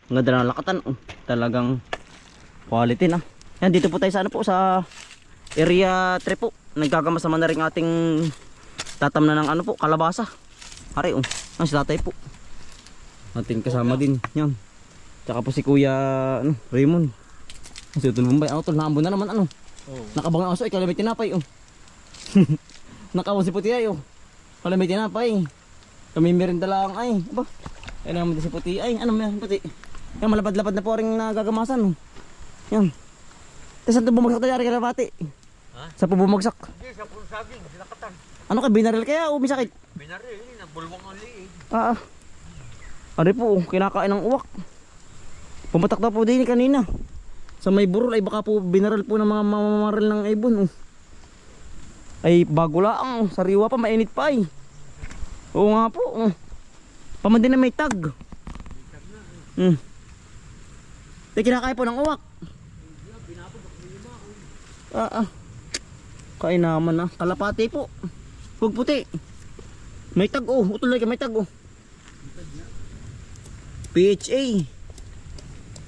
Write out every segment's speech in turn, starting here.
Ang ganda ng lakatan. Oh, talagang quality na. Yan, dito po tayo sa ano po, sa area 3 po. Nagkakamasa na rin ating tatam na ng ano po, kalabasa. Ari, oh. Ang si tatay po. Ating kasama din. Yan. Tsaka po si Kuya ano, Raymond. Si Utol Bombay. Ano, Utol, naambon na naman ano. Nakabangang aso, ikaw may tinapay, oh. Nakawan si Puti ay, oh. Wala may tinapay. Kami merinda lang ay. Aba. Ay naman din si Puti ay. Ano may Puti? Yan, malapad-lapad na po rin nagagamasan, oh. Yan. Tapos saan ito bumagsak tayo, Ari Kalapati? Ha? Saan po bumagsak? Hindi, sa puro saging, sinakatan. Ano ka, binaril kaya o may sakit? Binaril, nabulwang ang liig. Ari po, kinakain ng uwak. Pumatak daw po din kanina. Sa may burol ay baka po binaril po ng mga mamamaril ng ibon, oh. Ay bago lang, sariwa pa, mainit pa ay. Oo nga po, oh. Pamandin na may tag. Kinakain po ng uwak. Kain naman na. Kalapati po. Huwag puti. May tag, oh. Utulay ka, may tag, oh. PHA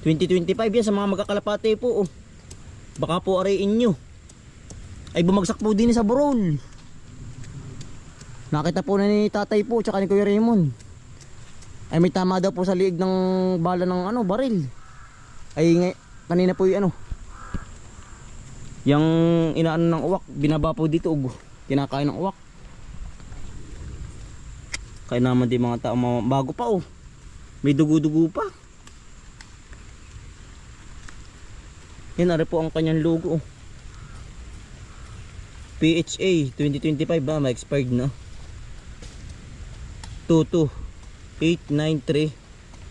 2025 yan sa mga magkakalapati po, oh. Baka po arayin nyo. Ay bumagsak po din sa burol. Nakita po na ni tatay po tsaka ni Kuya Raymond. Ay may tama daw po sa liig ng bala ng ano, baril. Ay kanina po yung ano, yung inaano ng uwak, binaba po dito, kinakain ng uwak. Kaya naman di mga tao, bago pa, oh. May dugo-dugo pa. Yan, ari po ang kanyang logo, oh. PHA 2025 ba, ma-expired na. 22893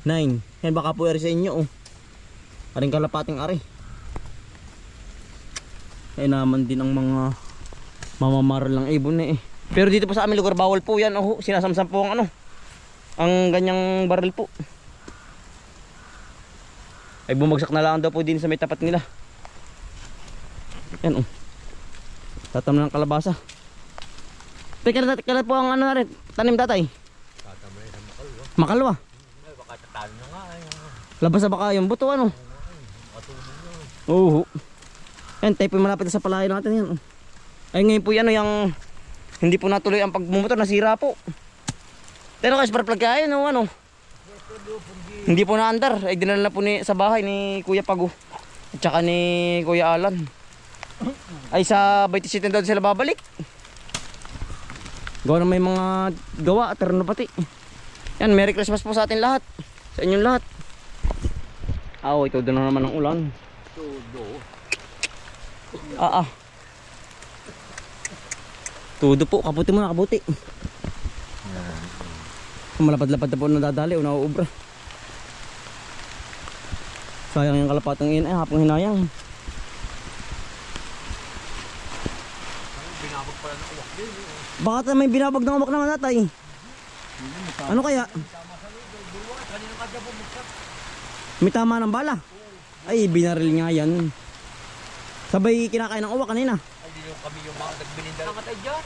9. Yan, baka po ari sa inyo, oh. Aring kalapating ari. Ay naman din ang mga mamamaral ng ibon eh. Pero dito po sa aming lugar bawal po yan, oh. Sinasamsam po ang ano, ang ganyang baril po. Ay bumagsak na lang daw po din sa may tapat nila. Yan, oh. Tatam ng kalabasa. Kailan po ang ano na rin, tanim tatay? Tatamay ng makalwa. Makalwa? Ay, baka tatalo na nga ay. Labas na baka yung buto, ano? Matunin nyo. Oo. Yan, tayo po malapit na sa palayan natin yan, oh. Ay ngayon po yan, oh, yung hindi po natuloy ang pagmumotor, nasira po. Pero kasi spark plug kaya, no, ano? Hindi po na-andar. Ay dinala na po sa bahay ni Kuya Pago at saka ni Kuya Alan. Ay sa Bayti City daw sila babalik. Gawa na may mga gawa at terno pati. Yan, Merry Christmas po sa atin lahat. Sa inyong lahat. Ito doon na naman ang ulan. Tudo po, kabuti mo na, kabuti. Malapad-lapad na po nadadali o nauubra. Sayang yung kalapatang iyan, ay hapong hinayang. Binabag pala ng uwak din. Baka may binabag ng uwak naman natay. Ano kaya? Kaninang kadya bumagsak. May tama ng bala. Ay binaril nga yan. Sabay kinakain ng uwak kanina. Ay, di yung kami yung mga nagbininda. Nakatay dyan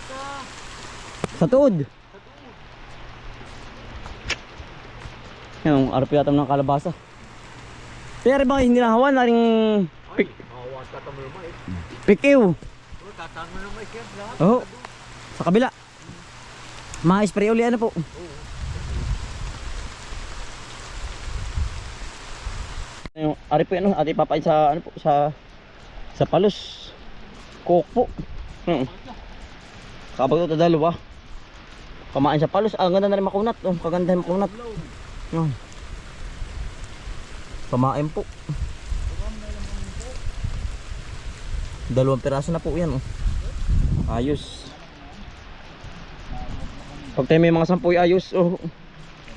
Sa tuod. Yan, arap yatam ng kalabasa. Pero ba hindi nahawan na rin Mahawas ka tamo naman eh. pikiw. Tatama naman siya lahat. Oo. Sa kabila. Ma-spray uli ano po. Yung ari po ano, ati papain sa ano po sa palos. Cook po. Kapag ito dalawa. Pamain sa palos, ang ganda na rin makunat, oh, kagandahan makunat. Pamain po. 2 piraso na po yan, oh. Ayos. Pag tayo may mga 10 ayos, oh.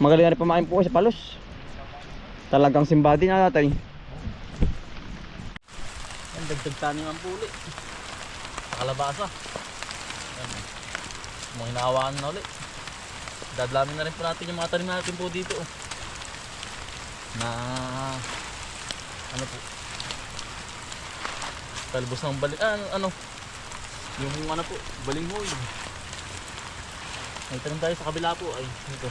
Magaling na rin pamain po sa palos. Talagang simbadi na natin. Yan, dagdag tanim ang puli. Sa kalabasa. Yan. Mga hinahawaan na ulit. Dadlamin na rin po natin yung mga tanim natin po dito, oh. Na ano po, talbos ng balik, ano yung ano po, balinghoy. Ay tanim tayo sa kabila po, ay ito.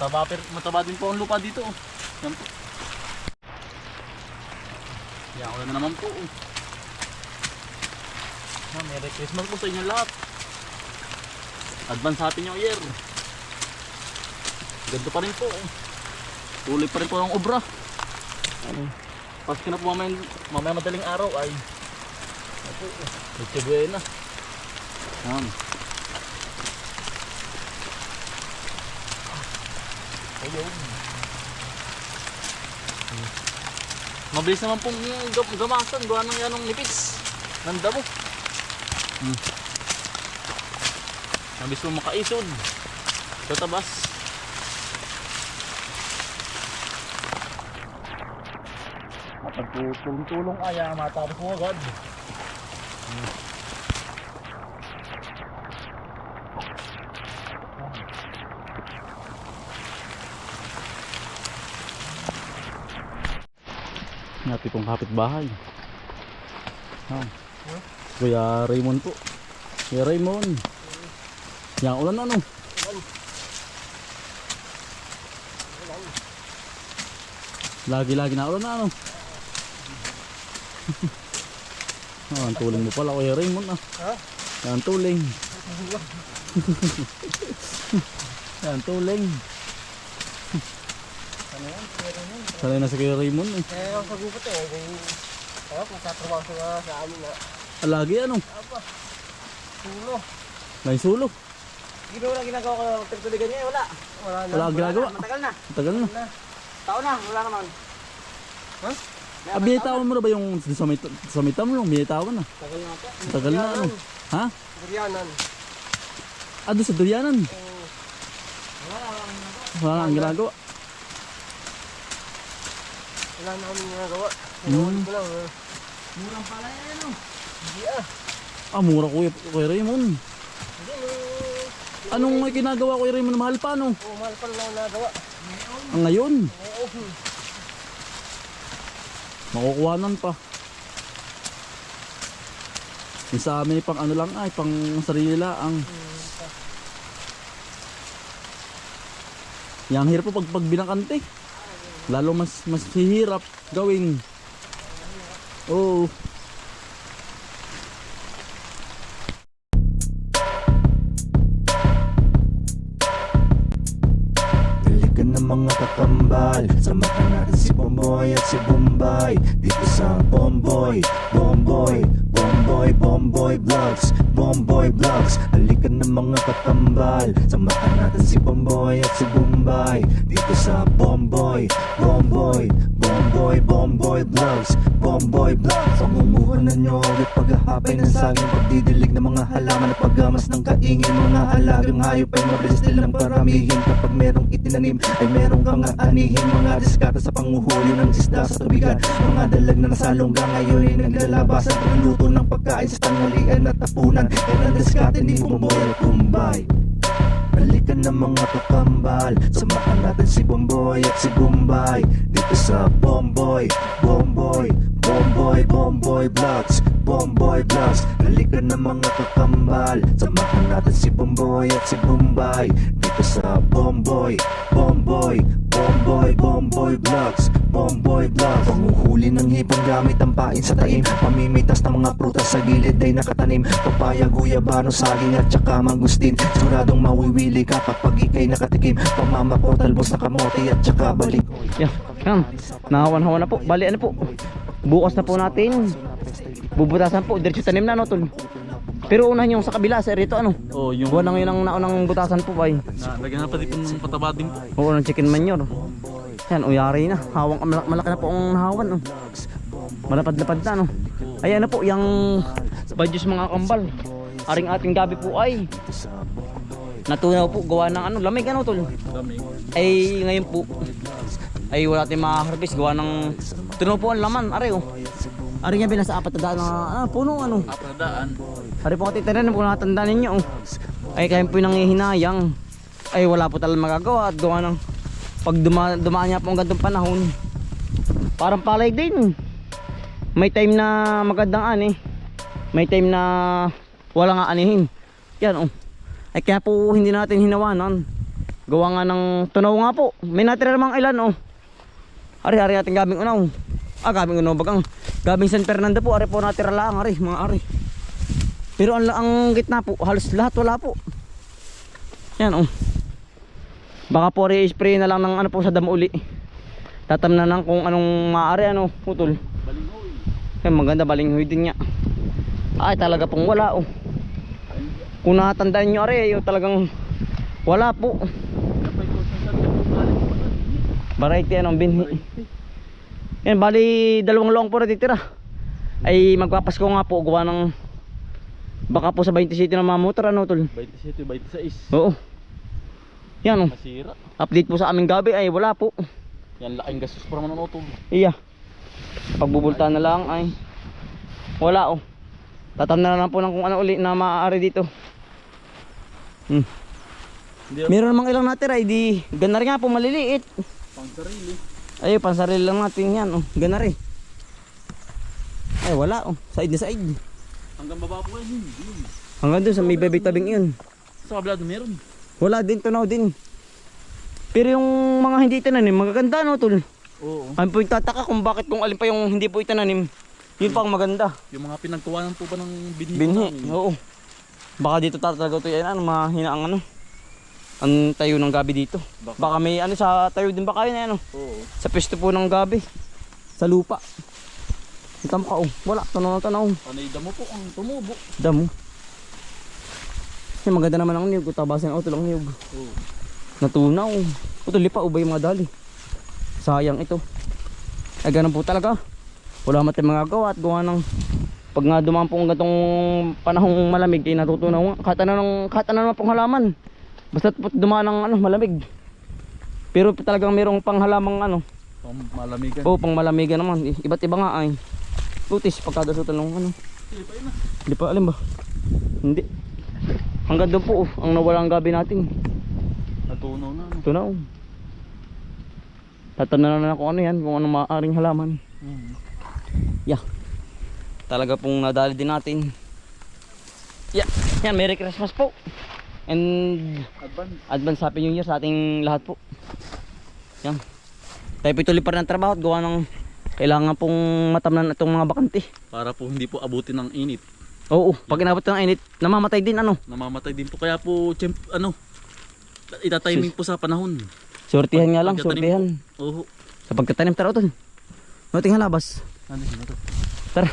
Mataba din po ang lupa dito. Oh. Yan po. Yan, wala na naman po. Oh. Merry Christmas po sa inyo lahat. Advance Happy New Year. Ganda pa rin po. Oh. Tuloy pa rin po ang obra. Paski na po mamaya madaling araw ay Noche Buena. Yan. Ayun. Mabilis naman pong gamasan. Gawa ng yanong nipis ng damo. Mabilis pong makaisod. Tatabas. Pagtulong-tulong ay matapos mo agad. Natin pong kapitbahay. Kuya Raymond po. Kuya Raymond. Yang ulan ano? Lagi-lagi na ulan na ano? Ang tuling mo pala Kuya Raymond ah. Ang tuling. Ang tuling. Sanay na si Kuya Raymond eh. Ako sa gupot eh. Ako magtatrabaho sa amin na. Lagi ano? Apa? Sulo. May sulo. Gino lang ginagawa ko ng tagtuligan niya. Wala. Wala ginagawa. Matagal na. Tagal na. Tao na. Wala naman. Ha? Binitawan mo na ba yung sa may tamlong? Binitawan na. Tagal na po. Tagal na ano? Ha? Durianan. Doon sa Durianan. Wala ang ginagawa. Wala na kami ginagawa. Murang pala yan ano. Hindi Mura Kuya Raymond. Anong may ginagawa Kuya Raymond? Mahal pa no? Mahal pa lang nagawa. Ngayon? Makukuhanan pa. Yung sa amin pang ano lang ay, pang sarili lang. Yang hirap po pag binakante. Lalo mas hihirap gawin. Oo. Dalikan ng mga kakambal, samahan natin si Bomboy at si Bombay dito sa Bomboy Vlogs. Bomboy Vlogs. Dalikan ng mga kakambal, samahan natin si Bomboy at si Bombay dito sa Bomboy Vlogs. Bomboy Vlogs. Pangumuhanan nyo at paghahapay ng saging, pagdidilig ng mga halaman at paggamas ng kaingin. Mga alagang hayop ay mabilis nilang paramihin. Kapag merong itinanim ay merong kang aanihin. Mga diskata sa panguhuli ng isda sa tubigan. Mga dalag na nasalungga ngayon ay naglalabasan. Pagluluto ng pagkain sa tanghalian at tapunan. Yan ang diskata ni Bomboy at Bombay. Balikan ng mga kakambal, samahan natin si Bomboy at si Bombay dito sa Bomboy Vlogs. Bomboy Vlogs. Balikan ng mga kakambal, samahan natin si Bomboy at si Bombay dito sa Bomboy Vlogs. Bomboy Vlogs. Panguhuli ng hipon gamit ang pain sa taim. Pamimitas ng mga prutas sa gilid ay nakatanim. Papaya, guyabano, saging at saka mangustin. Siguradong mawiwili ka kapag ikay nakatikim. Pamamako, talbos na kamote at saka balikoy. Yan. Nahawan-hawan na po. Bali ano po. Bukas na po natin. Bubutasan po. Diretso tanim na no tol. Pero unahin yung sa kabila sa rito ano. Yung Buwan na ngayon ang naunang butasan po bay. lagyan na pa dito ng pataba din po. Oo, ng chicken manure. Yan, uyari na. Hawang malaki na po ang nahawan oh. Malapad-lapad na no. Ayan na po yung badyos mga kambal. Aring ating gabi po ay natunaw po gawa ng ano, lamig ano tol. Ay ngayon po ay wala tayong ma-harvest gawa ng tunaw po ang laman, are oh. Are nga binasa 4 na daan na puno ano. 4 daan. Are po katitanan po natandaan ninyo oh. Ay kayo po nangihinayang. Ay wala po talagang magagawa at gawa ng pag dumaan niya po ang gantong panahon. Parang palay din. May time na magandang ani. May time na wala nga anihin. Yan oh. Ay kaya po hindi natin hinawanan. Gawa nga ng tunaw nga po. May natira namang ilan oh. Ari ating gabing unaw. Gabing unaw bagang. Gabing San Fernando po. Ari po natira lang mga ari. Pero ang gitna po, halos lahat wala po. Yan oh. Baka po i-spray na lang ng ano po sa damo uli. Tatamnan ng kung anong maaari ano, putol. Balinghoy. Maganda balinghoy din niya. Ay talaga pong wala oh. Kung nakatandaan nyo ari, talagang wala po. Variety anong binhi. Yan bali dalawang loong po na titira. Ay magpapasko nga po gawa ng baka po sa 27 na mga motor ano tol. 27, 26. Oo. Yan oh. Masira. Update po sa aming gabi ay wala po. Yan laking gastos para man utol. Iya. Pagbubulta na lang ay wala oh. Tatamnan na lang po ng kung ano uli na maaari dito. Meron namang ilang natira, di ganar nga po maliliit. Pang sarili. Ay, pansarili lang natin yan oh. Ganar eh. Ay wala oh. Side na side. Hanggang baba po yan. Hanggang doon sa may bebek tabing yun. Sa kabila doon meron. Wala din, tunaw din. Pero yung mga hindi tinanim, magaganda no tol. Oo. Kami po yung tataka kung bakit kung alin pa yung hindi po itananim. Yun pa ang maganda. Yung mga pinagkuhanan po ba ng binhi? Binhi, oo. Baka dito tatalaga ito yan, mahina ang ano. Ang tayo ng gabi dito. Baka may ano sa tayo din ba kayo na ano? Oo. Sa pwesto po ng gabi. Sa lupa. Kita mo ka oh. Wala, tanaw. Panay damo po ang tumubo. Damo. Yung maganda naman ang niyog. Tabasan ang lang niyog. Oo. Natunaw. Tuloy pa ubay mga dali. Sayang ito. Ay ganun po talaga. Wala matay magagawa at gawa ng pag nga dumaan pong gatong panahong malamig ay natutunaw. Katanan naman pong halaman. Basta dumaan ng ano, malamig. Pero talagang mayroong panghalamang ano. Pang malamigan. Oo, pang malamigan naman. Iba't iba nga ay. Putis pagkadasutan ng ano. Hindi pa alam ba? Hindi. Hanggang doon po ang nawala ang gabi natin. Natunaw na. Ano? Tunaw. Tatanong na kung ano yan, kung anong maaaring halaman. Yeah. Talaga pong nadali din natin. Yeah. Yan, Merry Christmas po. And advance Happy New Year sa ating lahat po. Yan. Tayo po tuloy pa rin ang trabaho at gawa ng kailangan pong matamnan itong mga bakante. Para po hindi po abutin ng init. Oo, pag inabot ng init, namamatay din ano. Namamatay din po kaya po itatiming po sa panahon. Sortihan nga lang, Pagkatanim sortihan. po. Oo. Sa pagtatanim tara utol. Noting halabas. Ano sila to? Tara.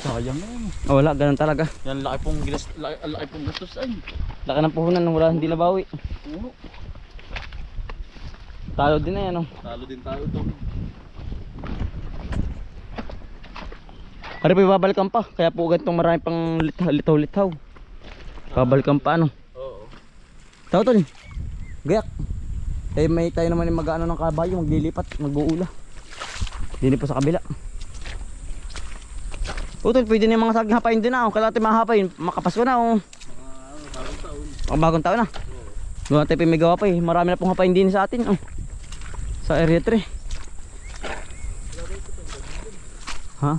Sayang yan. Oh, wala, ganun talaga. Yan laki pong gastos ay. Laki ng puhunan, wala hindi nabawi. Oo. Talo din na yan oh. Talo din tayo to. Pare pa babalikan pa, kaya po ganitong marami pang litaw-litaw. Babalikan pa ano. Oo. Tao tol. Gayak. Eh may tayo naman yung mag-ano ng kabayo, maglilipat, mag-uula. Dini po sa kabila. Utol, pwede na yung mga saging hapain din na oh. Kailangan tayo mahapain, makapasko na oh. Bagong taon. Bagong taon na. Gawa tayo may gawa pa eh. Marami na pong hapain din sa atin oh. Sa area 3. Ha?